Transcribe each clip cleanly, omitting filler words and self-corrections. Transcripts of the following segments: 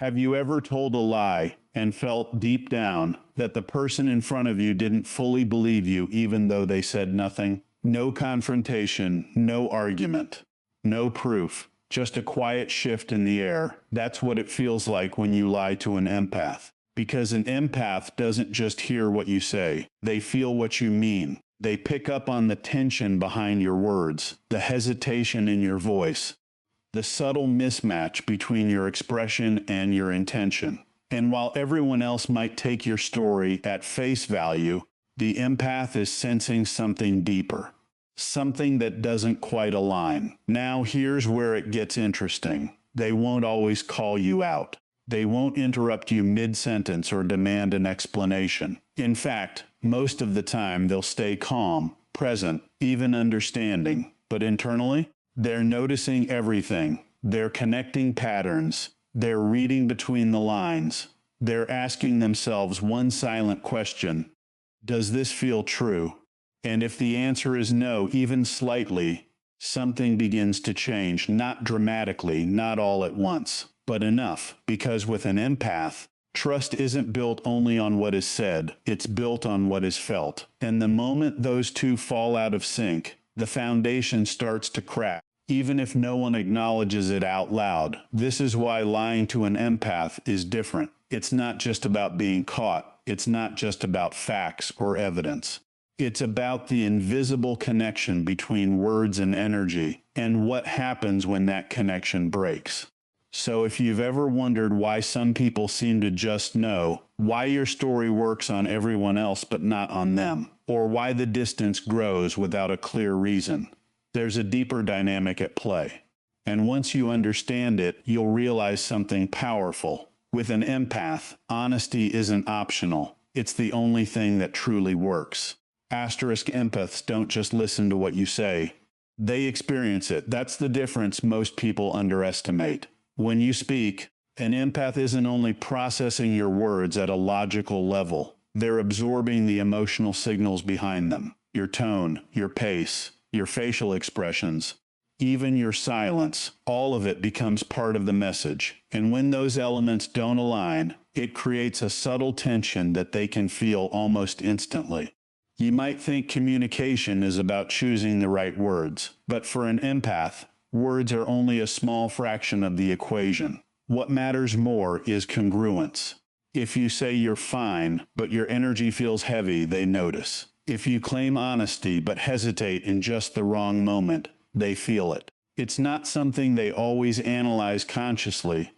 Have you ever told a lie and felt deep down that the person in front of you didn't fully believe you even though they said nothing? No confrontation, no argument, no proof, just a quiet shift in the air. That's what it feels like when you lie to an empath. Because an empath doesn't just hear what you say, they feel what you mean. They pick up on the tension behind your words, the hesitation in your voice, the subtle mismatch between your expression and your intention. And while everyone else might take your story at face value, the empath is sensing something deeper, something that doesn't quite align. Now here's where it gets interesting. They won't always call you out. They won't interrupt you mid-sentence or demand an explanation. In fact, most of the time they'll stay calm, present, even understanding. But internally, they're noticing everything. They're connecting patterns. They're reading between the lines. They're asking themselves one silent question: does this feel true? And if the answer is no, even slightly, something begins to change, not dramatically, not all at once, but enough. Because with an empath, trust isn't built only on what is said, it's built on what is felt. And the moment those two fall out of sync, the foundation starts to crack, even if no one acknowledges it out loud. This is why lying to an empath is different. It's not just about being caught. It's not just about facts or evidence. It's about the invisible connection between words and energy, and what happens when that connection breaks. So if you've ever wondered why some people seem to just know, why your story works on everyone else but not on them, or why the distance grows without a clear reason, there's a deeper dynamic at play. And once you understand it, you'll realize something powerful. With an empath, honesty isn't optional. It's the only thing that truly works. Empaths don't just listen to what you say. They experience it. That's the difference most people underestimate. When you speak, an empath isn't only processing your words at a logical level. They're absorbing the emotional signals behind them. Your tone, your pace, your facial expressions, even your silence. All of it becomes part of the message. And when those elements don't align, it creates a subtle tension that they can feel almost instantly. You might think communication is about choosing the right words, but for an empath, words are only a small fraction of the equation. What matters more is congruence. If you say you're fine, but your energy feels heavy, they notice. If you claim honesty but hesitate in just the wrong moment, they feel it. It's not something they always analyze consciously.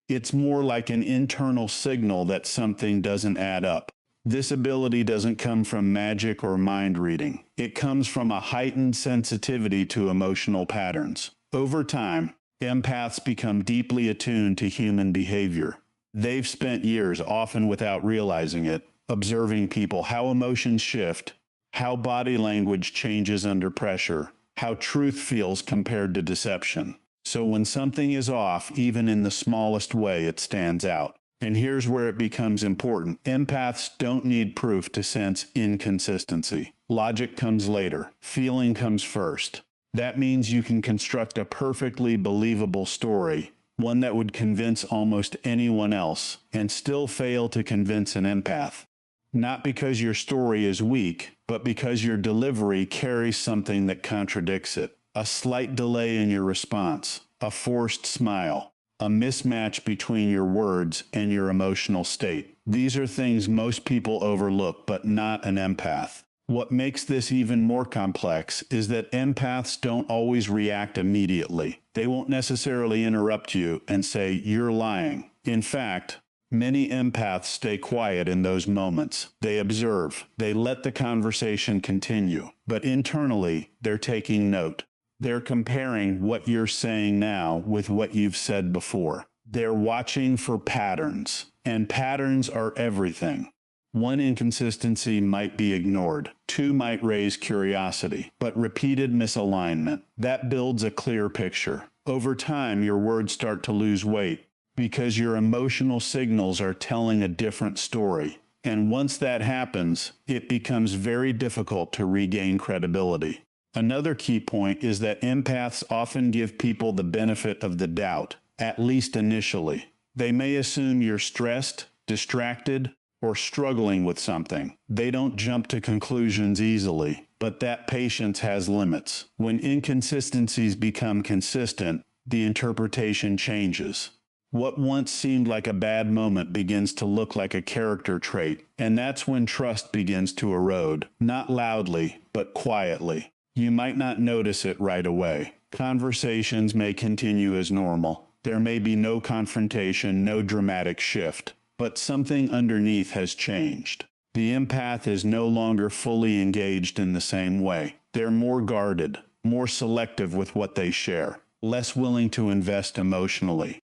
It's more like an internal signal that something doesn't add up. This ability doesn't come from magic or mind reading. It comes from a heightened sensitivity to emotional patterns. Over time, empaths become deeply attuned to human behavior. They've spent years, often without realizing it, observing people, how emotions shift, how body language changes under pressure, how truth feels compared to deception. So when something is off, even in the smallest way, it stands out. And here's where it becomes important. Empaths don't need proof to sense inconsistency. Logic comes later. Feeling comes first. That means you can construct a perfectly believable story, one that would convince almost anyone else, and still fail to convince an empath. Not because your story is weak, but because your delivery carries something that contradicts it. A slight delay in your response, a forced smile, a mismatch between your words and your emotional state. These are things most people overlook, but not an empath. What makes this even more complex is that empaths don't always react immediately. They won't necessarily interrupt you and say, "You're lying." In fact, many empaths stay quiet in those moments. They observe. They let the conversation continue. But internally, they're taking note. They're comparing what you're saying now with what you've said before. They're watching for patterns. And patterns are everything. One inconsistency might be ignored. Two might raise curiosity. But repeated misalignment, that builds a clear picture. Over time, your words start to lose weight because your emotional signals are telling a different story. And once that happens, it becomes very difficult to regain credibility. Another key point is that empaths often give people the benefit of the doubt, at least initially. They may assume you're stressed, distracted, or struggling with something. They don't jump to conclusions easily, but that patience has limits. When inconsistencies become consistent, the interpretation changes. What once seemed like a bad moment begins to look like a character trait, and that's when trust begins to erode, not loudly, but quietly. You might not notice it right away. Conversations may continue as normal. There may be no confrontation, no dramatic shift, but something underneath has changed. The empath is no longer fully engaged in the same way. They're more guarded, more selective with what they share, less willing to invest emotionally.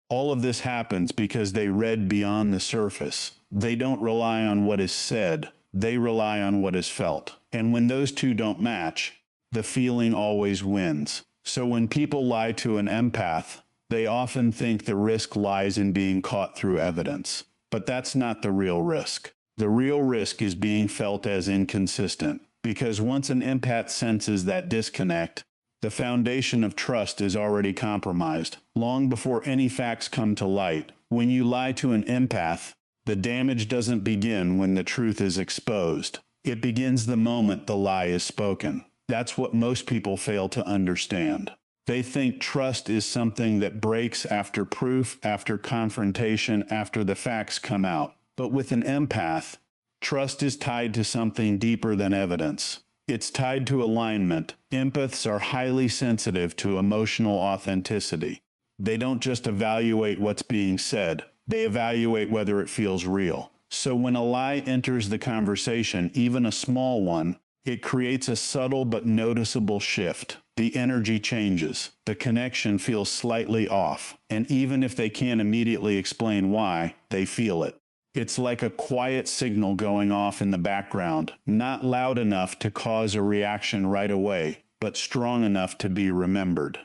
All of this happens because they read beyond the surface. They don't rely on what is said, they rely on what is felt. And when those two don't match, the feeling always wins. So when people lie to an empath, they often think the risk lies in being caught through evidence. But that's not the real risk. The real risk is being felt as inconsistent, because once an empath senses that disconnect, the foundation of trust is already compromised, long before any facts come to light. When you lie to an empath, the damage doesn't begin when the truth is exposed. It begins the moment the lie is spoken. That's what most people fail to understand. They think trust is something that breaks after proof, after confrontation, after the facts come out. But with an empath, trust is tied to something deeper than evidence. It's tied to alignment. Empaths are highly sensitive to emotional authenticity. They don't just evaluate what's being said, they evaluate whether it feels real. So when a lie enters the conversation, even a small one, it creates a subtle but noticeable shift. The energy changes, the connection feels slightly off, and even if they can't immediately explain why, they feel it. It's like a quiet signal going off in the background, not loud enough to cause a reaction right away, but strong enough to be remembered.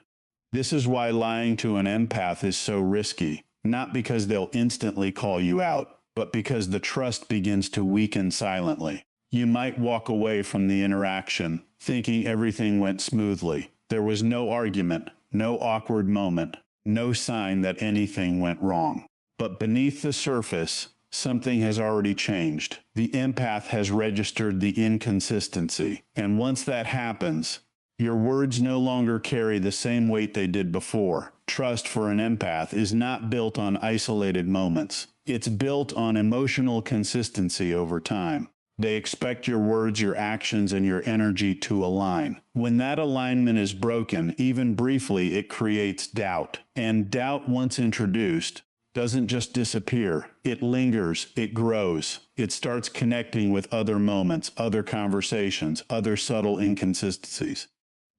This is why lying to an empath is so risky, not because they'll instantly call you out, but because the trust begins to weaken silently. You might walk away from the interaction, thinking everything went smoothly. There was no argument, no awkward moment, no sign that anything went wrong. But beneath the surface, something has already changed. The empath has registered the inconsistency. And once that happens, your words no longer carry the same weight they did before. Trust for an empath is not built on isolated moments. It's built on emotional consistency over time. They expect your words, your actions, and your energy to align. When that alignment is broken, even briefly, it creates doubt. And doubt, once introduced, doesn't just disappear. It lingers, it grows. It starts connecting with other moments, other conversations, other subtle inconsistencies.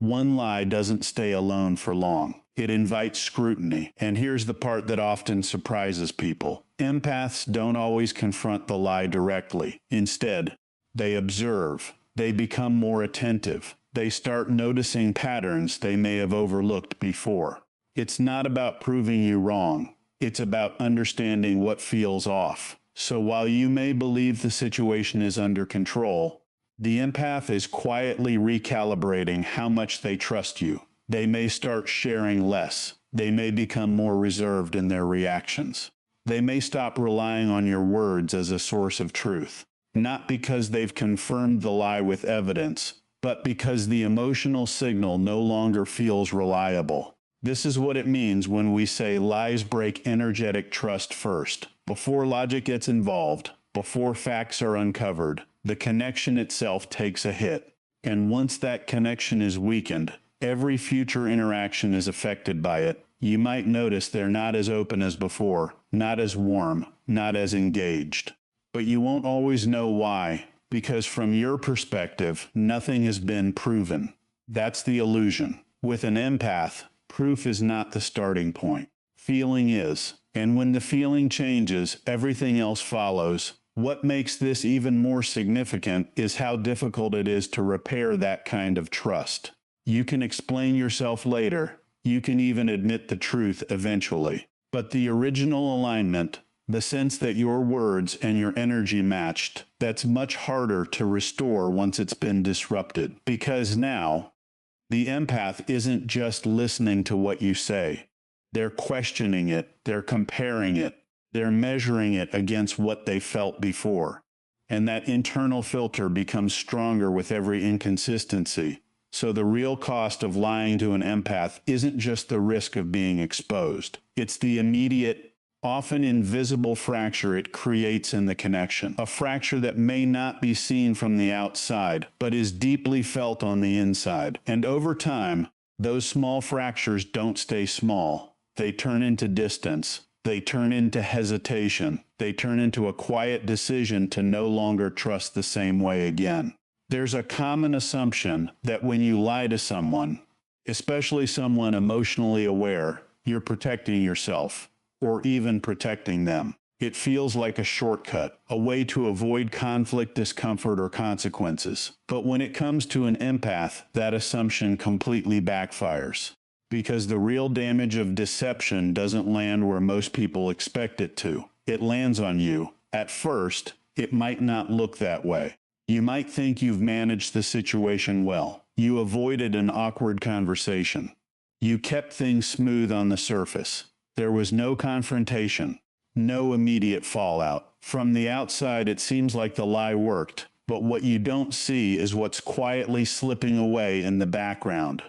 One lie doesn't stay alone for long. It invites scrutiny. And here's the part that often surprises people. Empaths don't always confront the lie directly. Instead, they observe. They become more attentive. They start noticing patterns they may have overlooked before. It's not about proving you wrong. It's about understanding what feels off. So while you may believe the situation is under control, the empath is quietly recalibrating how much they trust you. They may start sharing less. They may become more reserved in their reactions. They may stop relying on your words as a source of truth, not because they've confirmed the lie with evidence, but because the emotional signal no longer feels reliable. This is what it means when we say lies break energetic trust first. Before logic gets involved, before facts are uncovered, the connection itself takes a hit. And once that connection is weakened, every future interaction is affected by it. You might notice they're not as open as before, not as warm, not as engaged. But you won't always know why, because from your perspective, nothing has been proven. That's the illusion. With an empath, proof is not the starting point. Feeling is. And when the feeling changes, everything else follows. What makes this even more significant is how difficult it is to repair that kind of trust. You can explain yourself later. You can even admit the truth eventually. But the original alignment, the sense that your words and your energy matched, that's much harder to restore once it's been disrupted. Because now, the empath isn't just listening to what you say. They're questioning it, they're comparing it, they're measuring it against what they felt before. And that internal filter becomes stronger with every inconsistency. So the real cost of lying to an empath isn't just the risk of being exposed. It's the immediate, often invisible fracture it creates in the connection. A fracture that may not be seen from the outside, but is deeply felt on the inside. And over time, those small fractures don't stay small. They turn into distance. They turn into hesitation. They turn into a quiet decision to no longer trust the same way again. There's a common assumption that when you lie to someone, especially someone emotionally aware, you're protecting yourself, or even protecting them. It feels like a shortcut, a way to avoid conflict, discomfort, or consequences. But when it comes to an empath, that assumption completely backfires. Because the real damage of deception doesn't land where most people expect it to. It lands on you. At first, it might not look that way. You might think you've managed the situation well. You avoided an awkward conversation. You kept things smooth on the surface. There was no confrontation, no immediate fallout. From the outside, it seems like the lie worked, but what you don't see is what's quietly slipping away in the background.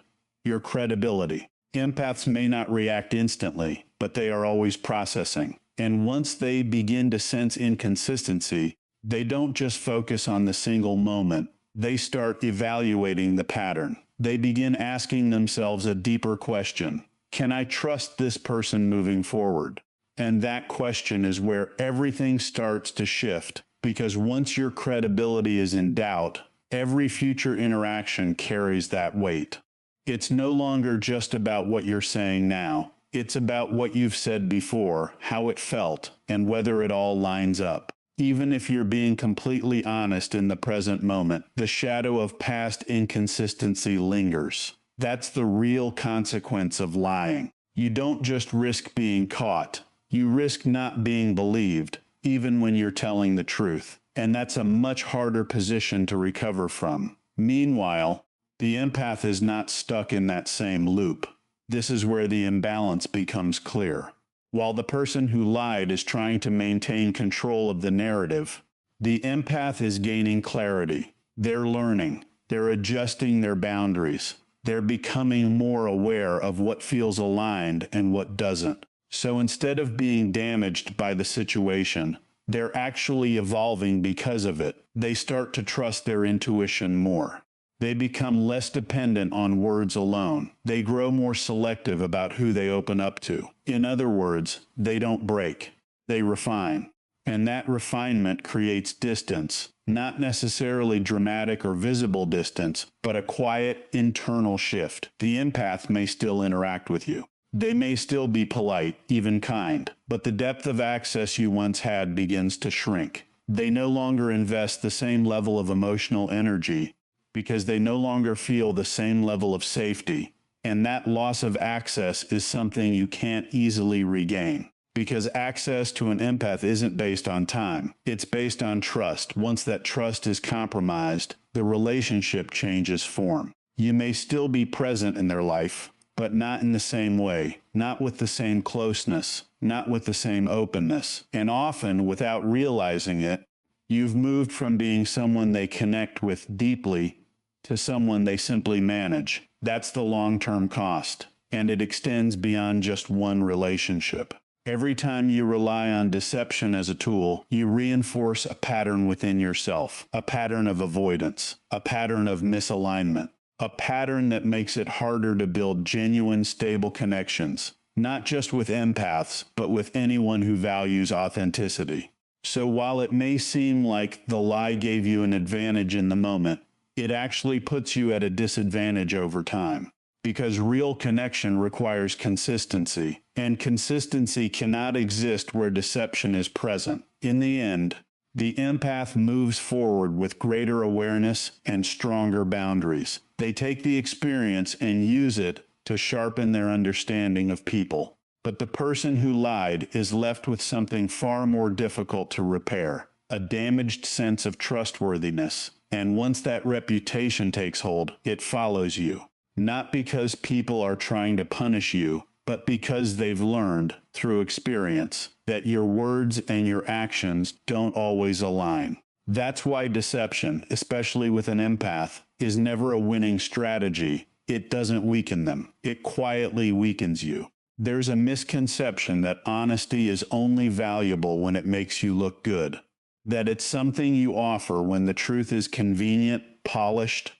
Your credibility. Empaths may not react instantly, but they are always processing. And once they begin to sense inconsistency, they don't just focus on the single moment. They start evaluating the pattern. They begin asking themselves a deeper question. Can I trust this person moving forward? And that question is where everything starts to shift, because once your credibility is in doubt, every future interaction carries that weight. It's no longer just about what you're saying now. It's about what you've said before, how it felt, and whether it all lines up. Even if you're being completely honest in the present moment, the shadow of past inconsistency lingers. That's the real consequence of lying. You don't just risk being caught. You risk not being believed, even when you're telling the truth. And that's a much harder position to recover from. Meanwhile, the empath is not stuck in that same loop. This is where the imbalance becomes clear. While the person who lied is trying to maintain control of the narrative, the empath is gaining clarity. They're learning. They're adjusting their boundaries. They're becoming more aware of what feels aligned and what doesn't. So instead of being damaged by the situation, they're actually evolving because of it. They start to trust their intuition more. They become less dependent on words alone. They grow more selective about who they open up to. In other words, they don't break. They refine. And that refinement creates distance, not necessarily dramatic or visible distance, but a quiet internal shift. The empath may still interact with you. They may still be polite, even kind, but the depth of access you once had begins to shrink. They no longer invest the same level of emotional energy because they no longer feel the same level of safety. And that loss of access is something you can't easily regain. Because access to an empath isn't based on time. It's based on trust. Once that trust is compromised, the relationship changes form. You may still be present in their life, but not in the same way, not with the same closeness, not with the same openness. And often, without realizing it, you've moved from being someone they connect with deeply to someone they simply manage. That's the long-term cost, and it extends beyond just one relationship. Every time you rely on deception as a tool, you reinforce a pattern within yourself, a pattern of avoidance, a pattern of misalignment, a pattern that makes it harder to build genuine, stable connections, not just with empaths, but with anyone who values authenticity. So while it may seem like the lie gave you an advantage in the moment, it actually puts you at a disadvantage over time. Because real connection requires consistency, and consistency cannot exist where deception is present. In the end, the empath moves forward with greater awareness and stronger boundaries. They take the experience and use it to sharpen their understanding of people. But the person who lied is left with something far more difficult to repair, a damaged sense of trustworthiness. And once that reputation takes hold, it follows you. Not because people are trying to punish you, but because they've learned through experience that your words and your actions don't always align. That's why deception, especially with an empath, is never a winning strategy. It doesn't weaken them. It quietly weakens you. There's a misconception that honesty is only valuable when it makes you look good, that it's something you offer when the truth is convenient, polished,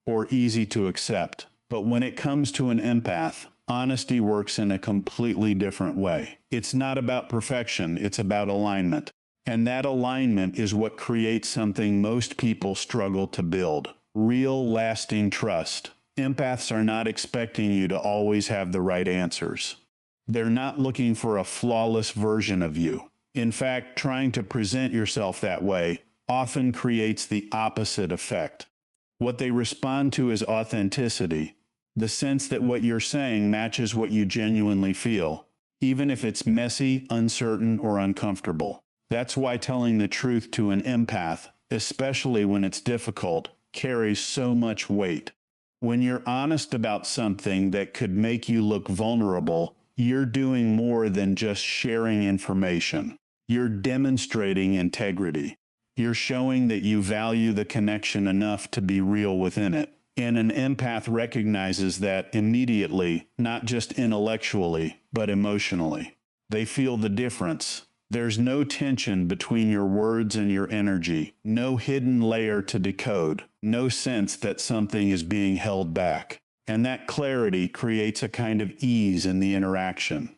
or easy to accept. But when it comes to an empath, honesty works in a completely different way. It's not about perfection, it's about alignment. And that alignment is what creates something most people struggle to build: real, lasting trust. Empaths are not expecting you to always have the right answers. They're not looking for a flawless version of you. In fact, trying to present yourself that way often creates the opposite effect. What they respond to is authenticity, the sense that what you're saying matches what you genuinely feel, even if it's messy, uncertain, or uncomfortable. That's why telling the truth to an empath, especially when it's difficult, carries so much weight. When you're honest about something that could make you look vulnerable, you're doing more than just sharing information. You're demonstrating integrity. You're showing that you value the connection enough to be real within it. And an empath recognizes that immediately, not just intellectually, but emotionally. They feel the difference. There's no tension between your words and your energy, no hidden layer to decode, no sense that something is being held back. And that clarity creates a kind of ease in the interaction,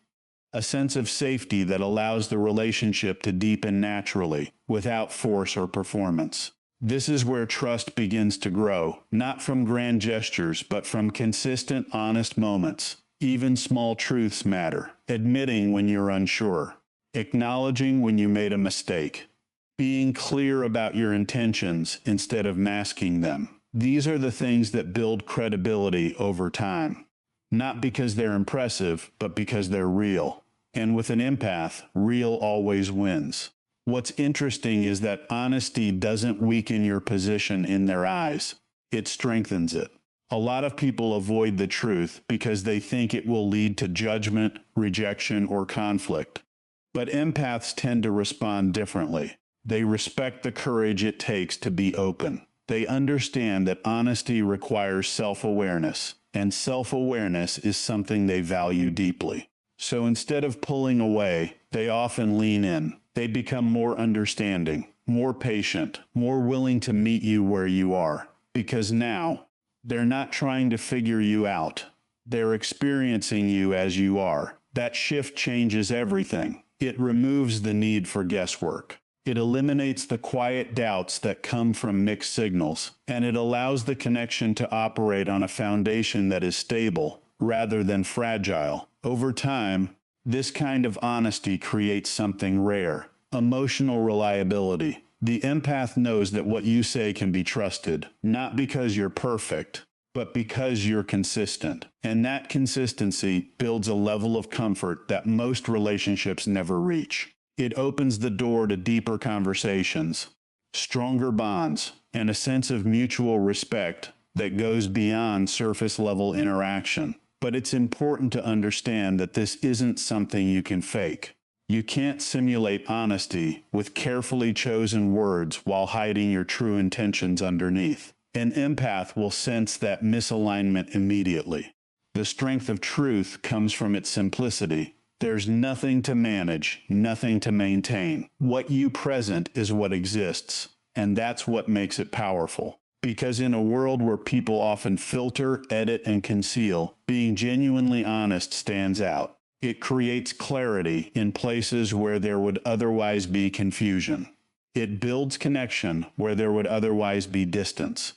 a sense of safety that allows the relationship to deepen naturally, without force or performance. This is where trust begins to grow, not from grand gestures, but from consistent, honest moments. Even small truths matter: admitting when you're unsure, acknowledging when you made a mistake, being clear about your intentions instead of masking them. These are the things that build credibility over time, not because they're impressive, but because they're real. And with an empath, real always wins. What's interesting is that honesty doesn't weaken your position in their eyes. It strengthens it. A lot of people avoid the truth because they think it will lead to judgment, rejection, or conflict. But empaths tend to respond differently. They respect the courage it takes to be open. They understand that honesty requires self-awareness, and self-awareness is something they value deeply. So instead of pulling away, they often lean in. They become more understanding, more patient, more willing to meet you where you are. Because now, they're not trying to figure you out. They're experiencing you as you are. That shift changes everything. It removes the need for guesswork. It eliminates the quiet doubts that come from mixed signals, and it allows the connection to operate on a foundation that is stable rather than fragile. Over time, this kind of honesty creates something rare: emotional reliability. The empath knows that what you say can be trusted, not because you're perfect, but because you're consistent. And that consistency builds a level of comfort that most relationships never reach. It opens the door to deeper conversations, stronger bonds, and a sense of mutual respect that goes beyond surface-level interaction. But it's important to understand that this isn't something you can fake. You can't simulate honesty with carefully chosen words while hiding your true intentions underneath. An empath will sense that misalignment immediately. The strength of truth comes from its simplicity. There's nothing to manage, nothing to maintain. What you present is what exists, and that's what makes it powerful. Because in a world where people often filter, edit, and conceal, being genuinely honest stands out. It creates clarity in places where there would otherwise be confusion. It builds connection where there would otherwise be distance.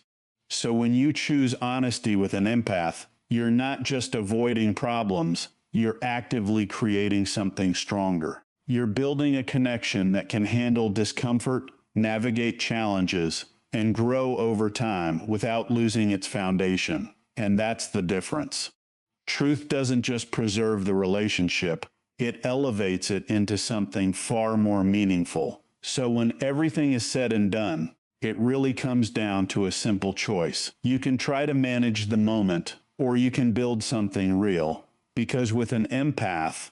So when you choose honesty with an empath, you're not just avoiding problems, you're actively creating something stronger. You're building a connection that can handle discomfort, navigate challenges, and grow over time without losing its foundation. And that's the difference. Truth doesn't just preserve the relationship, it elevates it into something far more meaningful. So when everything is said and done, it really comes down to a simple choice. You can try to manage the moment, or you can build something real. Because with an empath,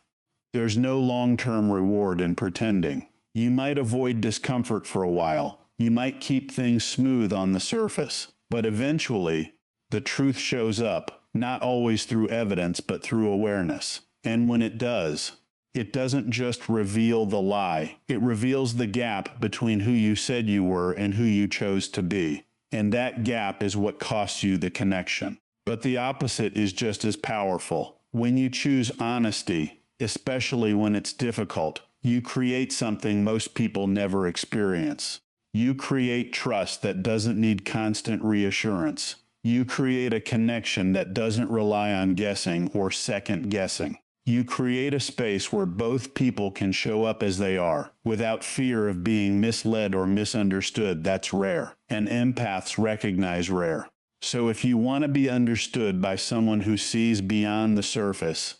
there's no long-term reward in pretending. You might avoid discomfort for a while. You might keep things smooth on the surface. But eventually, the truth shows up, not always through evidence, but through awareness. And when it does, it doesn't just reveal the lie. It reveals the gap between who you said you were and who you chose to be. And that gap is what costs you the connection. But the opposite is just as powerful. When you choose honesty, especially when it's difficult, you create something most people never experience. You create trust that doesn't need constant reassurance. You create a connection that doesn't rely on guessing or second guessing. You create a space where both people can show up as they are, without fear of being misled or misunderstood. That's rare, and empaths recognize rare. So if you want to be understood by someone who sees beyond the surface,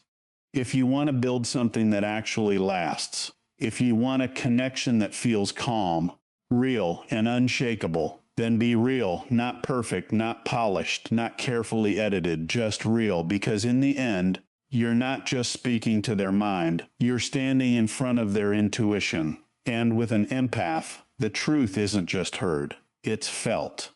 if you want to build something that actually lasts, if you want a connection that feels calm, real, and unshakable, then be real, not perfect, not polished, not carefully edited, just real, because in the end, you're not just speaking to their mind, you're standing in front of their intuition. And with an empath, the truth isn't just heard, it's felt.